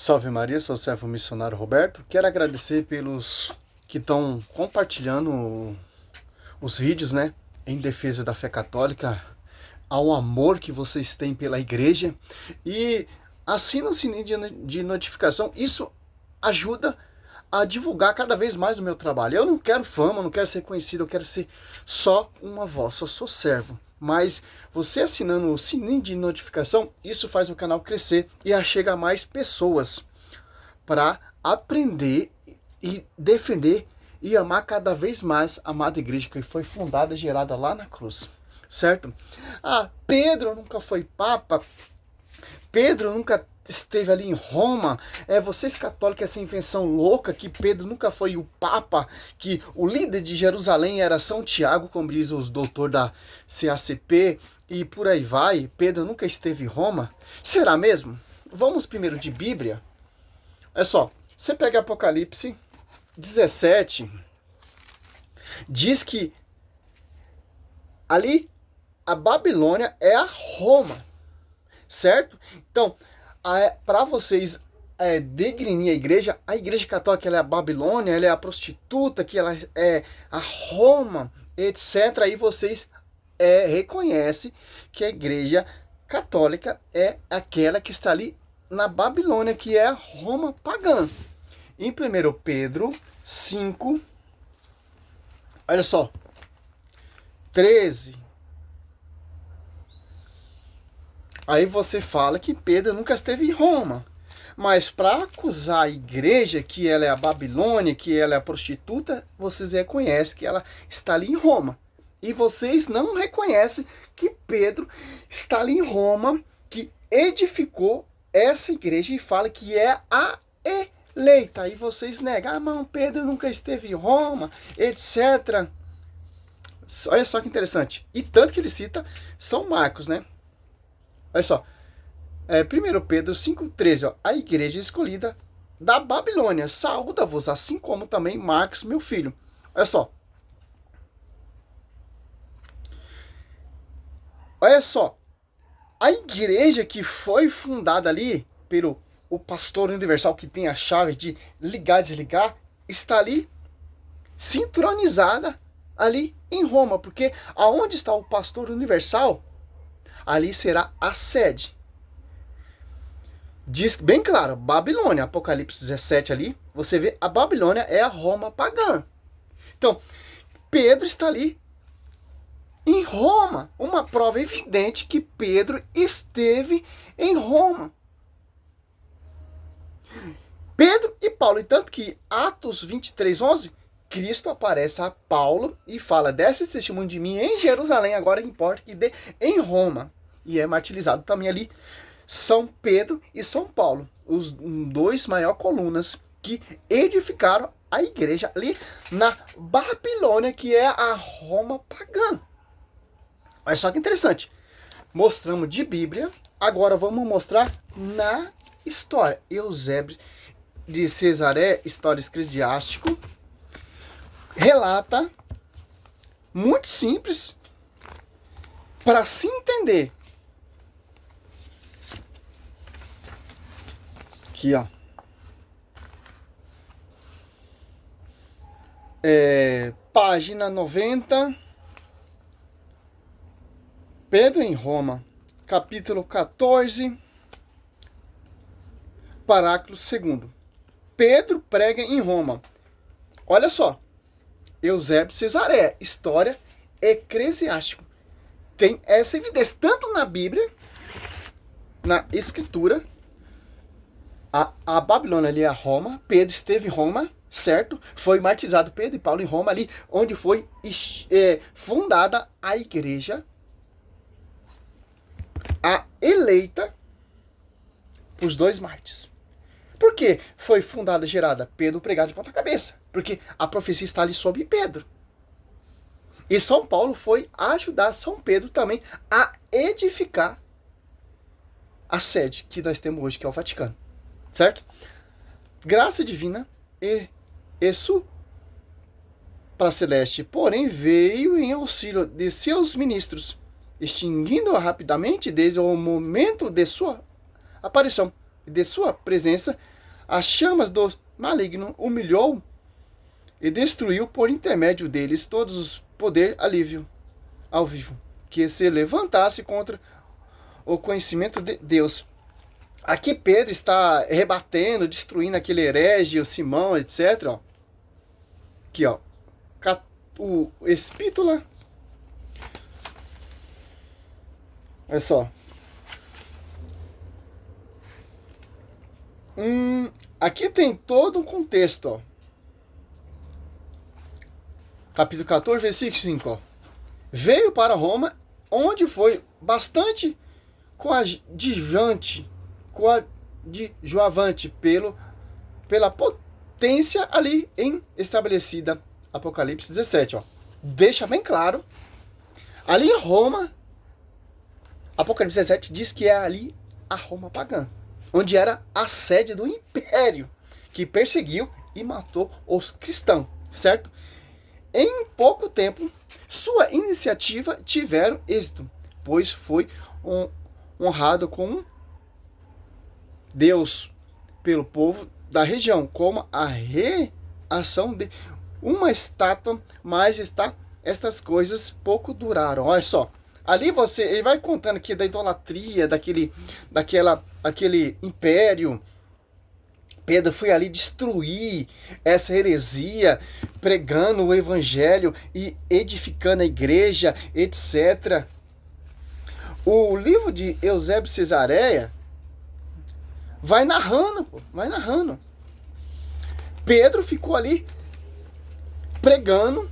Salve Maria, sou o servo missionário Roberto. Quero agradecer pelos que estão compartilhando os vídeos, né, em defesa da fé católica, ao amor que vocês têm pela igreja e assina o sininho de notificação. Isso ajuda a divulgar cada vez mais o meu trabalho. Eu não quero fama, não quero ser conhecido, eu quero ser só uma voz, só sou servo. Mas você assinando o sininho de notificação, isso faz o canal crescer e chega a mais pessoas para aprender e defender e amar cada vez mais a amada igreja que foi fundada e gerada lá na cruz, certo? Pedro nunca foi papa, Pedro nunca esteve ali em Roma. Vocês católicos, essa invenção louca que Pedro nunca foi o papa, que o líder de Jerusalém era São Tiago, como diz os doutores da CACP, e por aí vai. Pedro nunca esteve em Roma. Será mesmo? Vamos primeiro de Bíblia. Olha só, você pega Apocalipse 17, diz que ali a Babilônia é a Roma, certo? Então, para vocês degrinir a igreja católica ela é a Babilônia, ela é a prostituta, que ela é a Roma, etc. Aí vocês reconhecem que a igreja católica é aquela que está ali na Babilônia, que é a Roma pagã. Em 1 Pedro 5, olha só, 13. Aí você fala que Pedro nunca esteve em Roma. Mas para acusar a igreja que ela é a Babilônia, que ela é a prostituta, vocês reconhecem que ela está ali em Roma. E vocês não reconhecem que Pedro está ali em Roma, que edificou essa igreja e fala que é a eleita. Aí vocês negam, mas Pedro nunca esteve em Roma, etc. Olha só que interessante. E tanto que ele cita São Marcos, né? Olha só, 1 Pedro 5,13, ó, a igreja escolhida da Babilônia saúda-vos, assim como também Marcos, meu filho. Olha só. Olha só, a igreja que foi fundada ali pelo o pastor universal que tem a chave de ligar e desligar, está ali sincronizada ali em Roma, porque aonde está o pastor universal, ali será a sede. Diz bem claro, Babilônia, Apocalipse 17 ali, você vê, a Babilônia é a Roma pagã. Então, Pedro está ali em Roma, uma prova evidente que Pedro esteve em Roma. Pedro e Paulo, e tanto que Atos 23:11, Cristo aparece a Paulo e fala, desse testemunho de mim em Jerusalém, agora importa que dê em Roma. E é martirizado também ali São Pedro e São Paulo, os dois maiores colunas que edificaram a igreja ali na Babilônia, que é a Roma pagã. Olha só que interessante. Mostramos de Bíblia, agora vamos mostrar na história. Eusébio de Cesaré, História Eclesiástico, relata, muito simples, para se entender. Aqui, ó. Página 90. Pedro em Roma. Capítulo 14. Parágrafo 2º. Pedro prega em Roma. Olha só. Eusébio de Cesaré. História Eclesiástico. Tem essa evidência. Tanto na Bíblia, na Escritura, a Babilônia ali é a Roma, Pedro esteve em Roma, certo? Foi martirizado Pedro e Paulo em Roma, ali onde foi fundada a igreja, a eleita, os dois mártires. Por que foi fundada e gerada? Pedro pregado de ponta cabeça, porque a profecia está ali sobre Pedro. E São Paulo foi ajudar São Pedro também a edificar a sede que nós temos hoje, que é o Vaticano. Certo? Graça divina e para celeste, porém, veio em auxílio de seus ministros, extinguindo-a rapidamente desde o momento de sua aparição. de sua presença, as chamas do maligno humilhou e destruiu por intermédio deles todos os poder alívio ao vivo, que se levantasse contra o conhecimento de Deus. Aqui Pedro está rebatendo, destruindo aquele herege, o Simão, etc. Ó. Aqui, ó. O Espítola. Olha só. Aqui tem todo um contexto, ó. Capítulo 14, versículo 5, ó. Veio para Roma, onde foi bastante coadjuvante pela potência ali estabelecida. Apocalipse 17, ó. Deixa bem claro. Ali em Roma, Apocalipse 17 diz que é ali a Roma pagã, onde era a sede do império, que perseguiu e matou os cristãos, certo? Em pouco tempo, sua iniciativa tiveram êxito, pois foi honrado com Deus pelo povo da região, como a reação de uma estátua, mas estas coisas pouco duraram. Olha só, ali ele vai contando aqui da idolatria, aquele império. Pedro foi ali destruir essa heresia, pregando o evangelho e edificando a igreja, etc. O livro de Eusébio Cesareia vai narrando. Pedro ficou ali pregando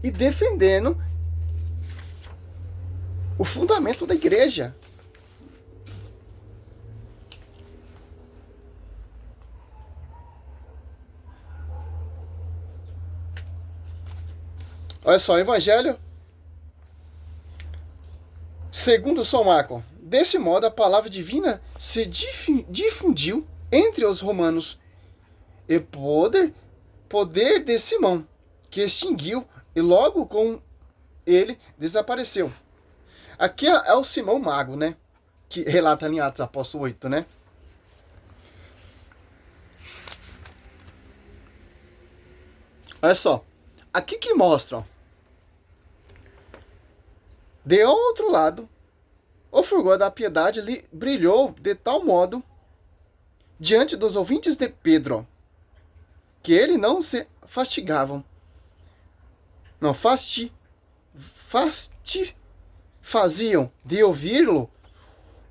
e defendendo o fundamento da igreja. Olha só, Evangelho segundo São Marcos. Desse modo, a palavra divina se difundiu entre os romanos e poder de Simão, que extinguiu e logo com ele desapareceu. Aqui é o Simão Mago, né? Que relata em Atos Apóstolo 8, né? Olha só. Aqui que mostra, ó. De outro lado, o fulgor da piedade lhe brilhou de tal modo diante dos ouvintes de Pedro, ó, que ele não se fastigavam. Não faziam de ouvi-lo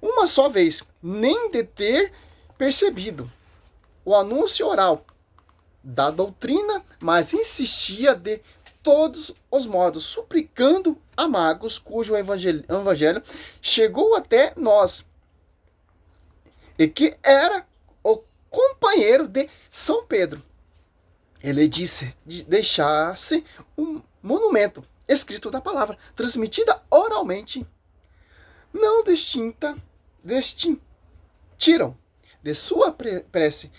uma só vez, nem de ter percebido o anúncio oral da doutrina, mas insistia de todos os modos, suplicando a magos cujo evangelho chegou até nós, e que era o companheiro de São Pedro. Ele disse deixasse um monumento escrito da palavra, transmitida oralmente, não tiram de sua prece,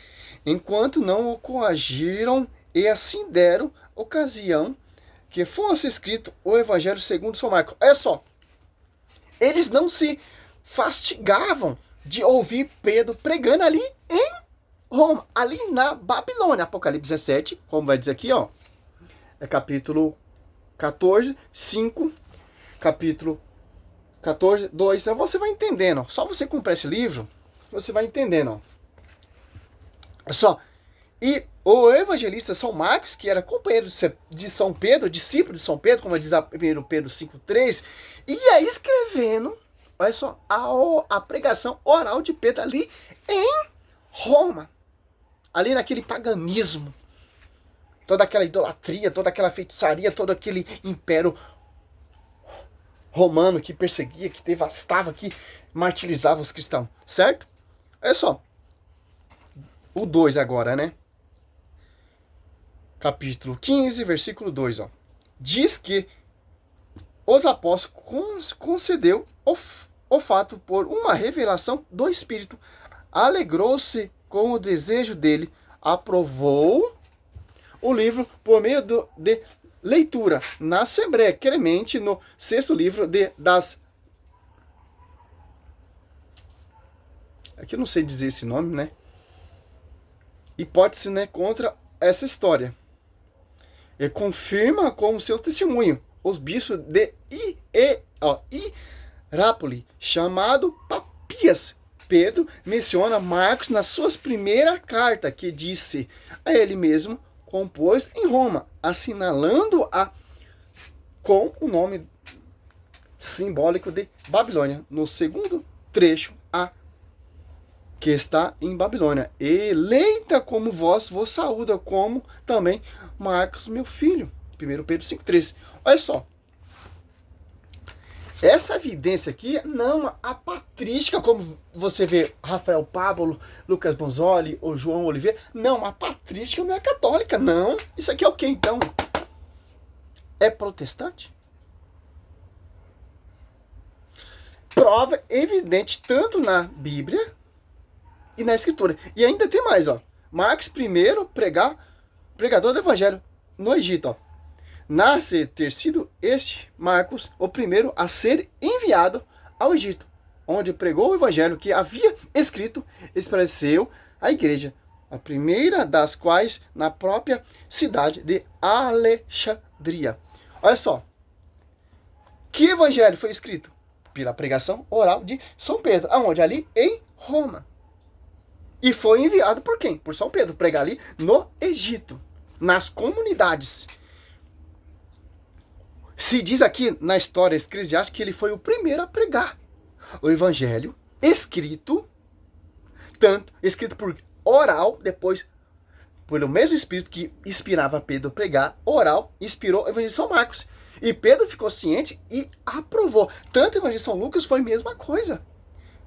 enquanto não o coagiram, e assim deram ocasião que fosse escrito o Evangelho segundo São Marcos. Olha só, eles não se fastigavam de ouvir Pedro pregando ali em Roma, ali na Babilônia. Apocalipse 17, como vai dizer aqui, ó, é capítulo 14, 5, capítulo 14, 2, você vai entendendo, ó. Só você comprar esse livro, você vai entendendo, ó. Olha só, e o evangelista São Marcos, que era companheiro de São Pedro, discípulo de São Pedro, como diz 1 Pedro 5,3, ia escrevendo, olha só, a pregação oral de Pedro ali em Roma, ali naquele paganismo, toda aquela idolatria, toda aquela feitiçaria, todo aquele império romano que perseguia, que devastava, que martirizava os cristãos, certo? Olha só, o 2 agora, né? Capítulo 15, versículo 2, ó. Diz que os apóstolos concedeu o fato por uma revelação do Espírito. Alegrou-se com o desejo dele. Aprovou o livro por meio de leitura na Assembleia Clemente, no 6º livro das aqui eu não sei dizer esse nome, né? Hipótese, né, contra essa história. E confirma como seu testemunho os bispos de Irápoli, chamado Papias. Pedro menciona Marcos na sua primeira carta, que disse a ele mesmo compôs em Roma, assinalando-a com o nome simbólico de Babilônia. No segundo trecho, que está em Babilônia. Eleita como vós saúda, como também Marcos, meu filho. 1 Pedro 5,13. Olha só. Essa evidência aqui não a patrística, como você vê Rafael Pablo, Lucas Bonzoli ou João Oliveira. Não, a patrística não é católica, não. Isso aqui é o que então? É protestante? Prova evidente tanto na Bíblia e na Escritura. E ainda tem mais, ó. Marcos primeiro pregador do Evangelho no Egito, ó. Nasce ter sido este Marcos o primeiro a ser enviado ao Egito, onde pregou o Evangelho que havia escrito, esclareceu a igreja, a primeira das quais na própria cidade de Alexandria. Olha só. Que Evangelho foi escrito? Pela pregação oral de São Pedro. Aonde? Ali em Roma. E foi enviado por quem? Por São Pedro, pregar ali no Egito, nas comunidades. Se diz aqui na história eclesiástica que ele foi o primeiro a pregar o evangelho escrito, tanto escrito por oral, depois pelo mesmo Espírito que inspirava Pedro a pregar, oral, inspirou o evangelho de São Marcos. E Pedro ficou ciente e aprovou. Tanto o evangelho de São Lucas foi a mesma coisa.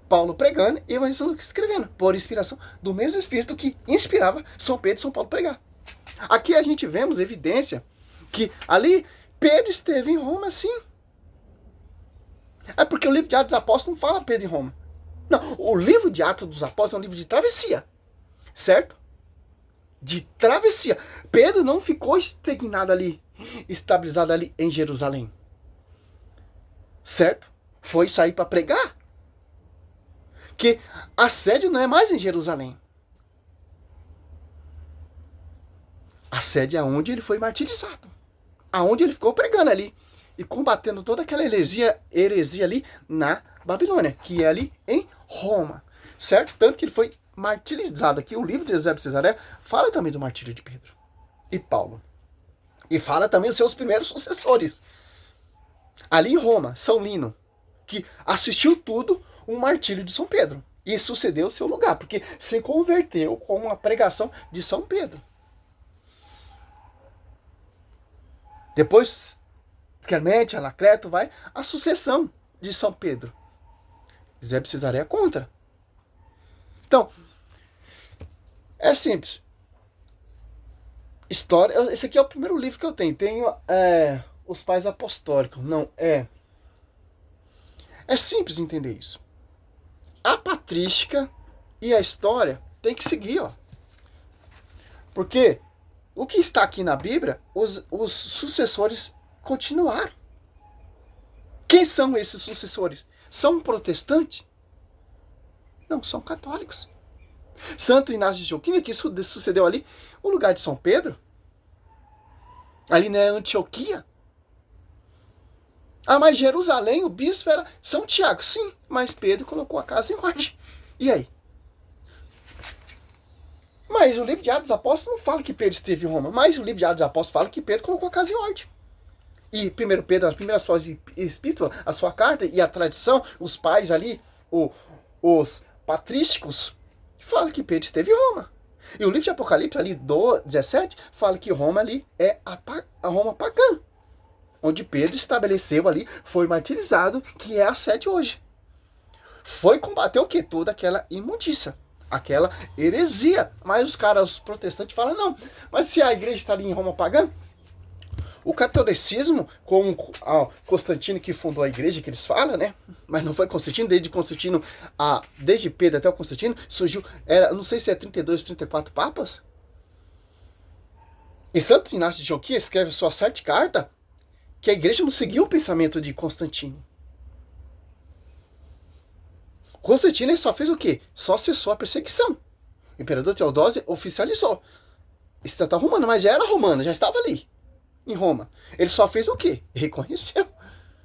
Paulo pregando e o evangelho de São Lucas escrevendo, por inspiração do mesmo Espírito que inspirava São Pedro e São Paulo a pregar. Aqui a gente vemos evidência que ali Pedro esteve em Roma, sim. É porque o livro de Atos dos Apóstolos não fala Pedro em Roma. Não, o livro de Atos dos Apóstolos é um livro de travessia. Certo? De travessia. Pedro não ficou estagnado ali, estabilizado ali em Jerusalém. Certo? Foi sair para pregar. Que a sede não é mais em Jerusalém. A sede é onde ele foi martirizado. Aonde ele ficou pregando ali. E combatendo toda aquela heresia ali na Babilônia. Que é ali em Roma. Certo? Tanto que ele foi martirizado aqui. O livro de Eusébio de Cesareia fala também do martírio de Pedro e Paulo. E fala também dos seus primeiros sucessores. Ali em Roma, São Lino, que assistiu tudo o martírio de São Pedro. E sucedeu o seu lugar, porque se converteu com uma pregação de São Pedro. Depois, Clemente, Anacleto, vai a sucessão de São Pedro. Eusébio de Cesareia é contra. Então, é simples. História. Esse aqui é o primeiro livro que eu tenho. Tenho Os Pais Apostólicos. Não, é simples entender isso. A patrística e a história tem que seguir, ó. Porque o que está aqui na Bíblia, os sucessores continuaram. Quem são esses sucessores? São protestantes? Não, são católicos. Santo Inácio de Antioquia, que sucedeu ali o lugar de São Pedro. Ali na Antioquia. Ah, mas Jerusalém, o bispo era São Tiago. Sim, mas Pedro colocou a casa em ordem. E aí? Mas o livro de Atos dos Apóstolos não fala que Pedro esteve em Roma. Mas o livro de Atos dos Apóstolos fala que Pedro colocou a casa em ordem. E 1 Pedro, as primeiras suas epístolas, a sua carta e a tradição, os pais ali, os patrísticos, fala que Pedro esteve em Roma. E o livro de Apocalipse, ali do 17, fala que Roma ali é a Roma pagã. Onde Pedro estabeleceu ali, foi martirizado, que é a sede hoje. Foi combater o que? Toda aquela imundícia, aquela heresia. Mas os caras, os protestantes, falam, não, mas se a igreja está ali em Roma pagã, o catolicismo, com Constantino que fundou a igreja, que eles falam, né? Mas não foi Constantino, desde Pedro até o Constantino, surgiu, não sei se é 32 ou 34 papas. E Santo Inácio de Antioquia escreve sua 7 cartas, que a igreja não seguiu o pensamento de Constantino. Constantino ele só fez o quê? Só cessou a perseguição. O imperador Teodósio oficializou. Estatal romana, mas já era romana, já estava ali, em Roma. Ele só fez o quê? Reconheceu.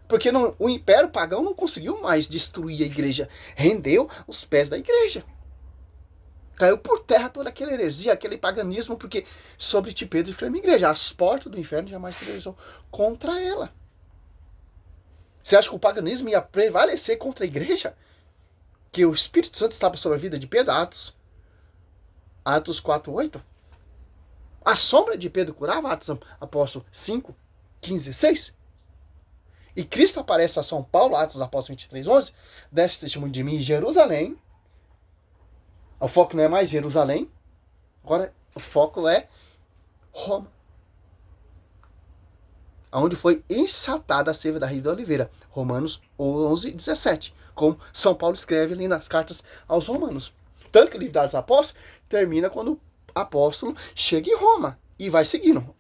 Porque o Império Pagão não conseguiu mais destruir a igreja. Rendeu os pés da igreja. Caiu por terra toda aquela heresia, aquele paganismo, porque sobre ti Pedro firme a igreja. As portas do inferno jamais prevalecerão contra ela. Você acha que o paganismo ia prevalecer contra a igreja? Que o Espírito Santo estava sobre a vida de Pedro? Atos 4:8. A sombra de Pedro curava, Atos Apóstolo 5:15-6. E Cristo aparece a São Paulo, Atos Apóstolo 23:11, deste testemunho de mim em Jerusalém. O foco não é mais Jerusalém, agora o foco é Roma. Onde foi enxatada a seiva da raiz da oliveira. Romanos 11:17. Como São Paulo escreve ali nas cartas aos romanos. Tanto que o livro dos Apóstolos termina quando o apóstolo chega em Roma. E vai seguindo.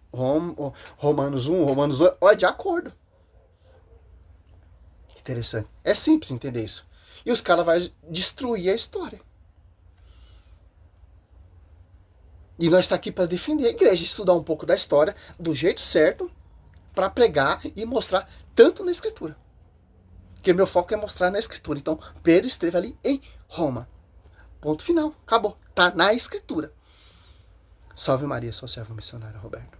Romanos 1, Romanos 2, olha, de acordo. Interessante. É simples entender isso. E os caras vão destruir a história. E nós estamos aqui para defender a igreja, estudar um pouco da história, do jeito certo, para pregar e mostrar tanto na Escritura. Porque meu foco é mostrar na Escritura. Então, Pedro esteve ali em Roma. Ponto final. Acabou. Tá na Escritura. Salve Maria, sou servo missionário Roberto.